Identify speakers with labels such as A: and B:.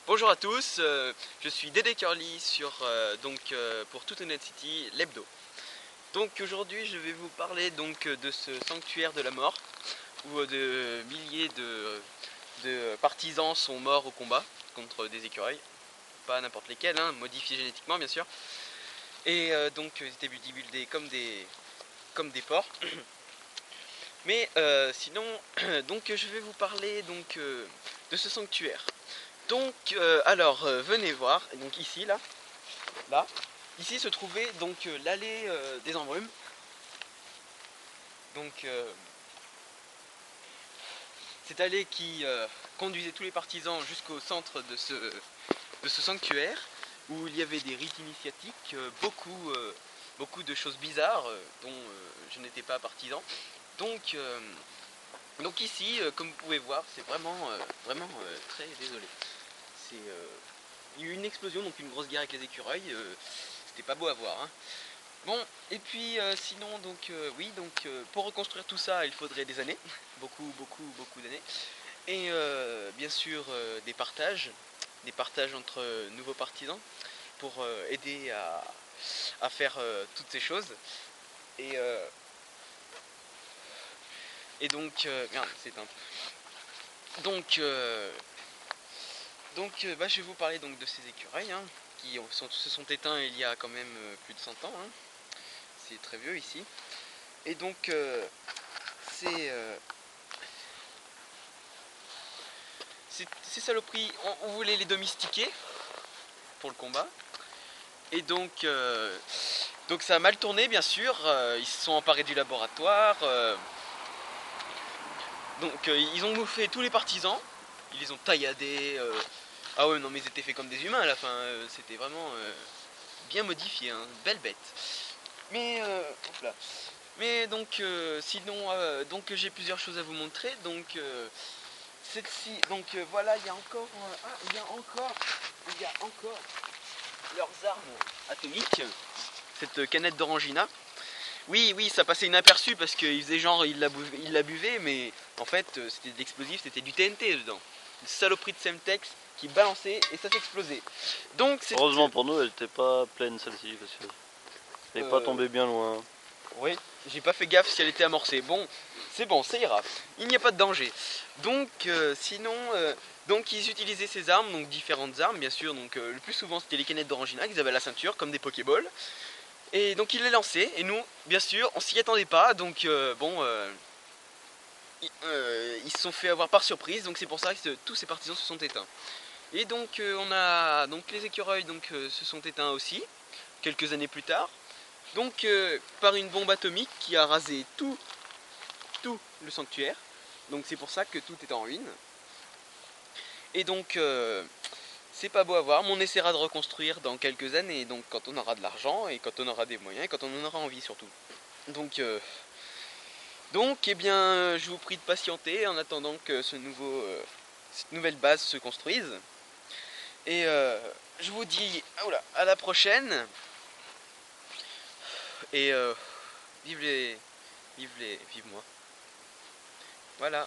A: Bonjour à tous, je suis Dédé Curly pour Toutened City, l'hebdo. Donc aujourd'hui je vais vous parler de ce sanctuaire de la mort où de milliers de partisans sont morts au combat contre des écureuils, pas n'importe lesquels, modifiés génétiquement bien sûr. Et ils étaient bodybuildés comme des porcs. Mais sinon, je vais vous parler de ce sanctuaire. Venez voir, donc ici, là, ici se trouvait l'allée des embrumes. Cette allée qui conduisait tous les partisans jusqu'au centre de ce sanctuaire, où il y avait des rites initiatiques, beaucoup de choses bizarres dont je n'étais pas partisan. Donc ici, comme vous pouvez voir, c'est vraiment très désolé. Il y a eu une explosion, donc une grosse guerre avec les écureuils, c'était pas beau à voir. Bon, et puis sinon, pour reconstruire tout ça, il faudrait des années, beaucoup d'années. Et bien sûr, des partages entre nouveaux partisans pour aider à faire toutes ces choses. Merde, c'est éteint. Je vais vous parler de ces écureuils qui se sont éteints il y a quand même plus de 100 ans. C'est très vieux ici. Et ces saloperies, on voulait les domestiquer pour le combat. Et ça a mal tourné bien sûr. Ils se sont emparés du laboratoire. Ils ont bouffé tous les partisans. Ils les ont tailladés. Ah ouais, non, mais ils étaient faits comme des humains à la fin. C'était vraiment bien modifié, belle bête. Mais sinon, j'ai plusieurs choses à vous montrer. Celle-ci, voilà, il y a encore leurs armes atomiques. Cette canette d'orangina. Oui, ça passait inaperçu parce qu'il faisait genre il la buvait, mais en fait c'était de l'explosif, c'était du TNT dedans. Une saloperie de Semtex qui balançait et ça s'explosait.
B: Heureusement pour nous, elle était pas pleine celle-ci parce que elle n'est pas tombée bien loin.
A: Oui, j'ai pas fait gaffe si elle était amorcée. Bon, c'est bon, ça ira. Il n'y a pas de danger. Ils utilisaient ces armes, donc différentes armes bien sûr. Le plus souvent c'était les canettes d'orangina qu'ils avaient à la ceinture comme des Pokéballs. Et donc ils les lançaient, et nous, bien sûr, on s'y attendait pas, ils se sont fait avoir par surprise, donc c'est pour ça que tous ces partisans se sont éteints. Et les écureuils se sont éteints aussi, quelques années plus tard, par une bombe atomique qui a rasé tout le sanctuaire, donc c'est pour ça que tout est en ruine. Et c'est pas beau à voir, mais on essaiera de reconstruire dans quelques années, donc quand on aura de l'argent et quand on aura des moyens et quand on en aura envie surtout. Je vous prie de patienter en attendant que cette nouvelle base se construise. Et je vous dis à la prochaine. Et vive moi. Voilà.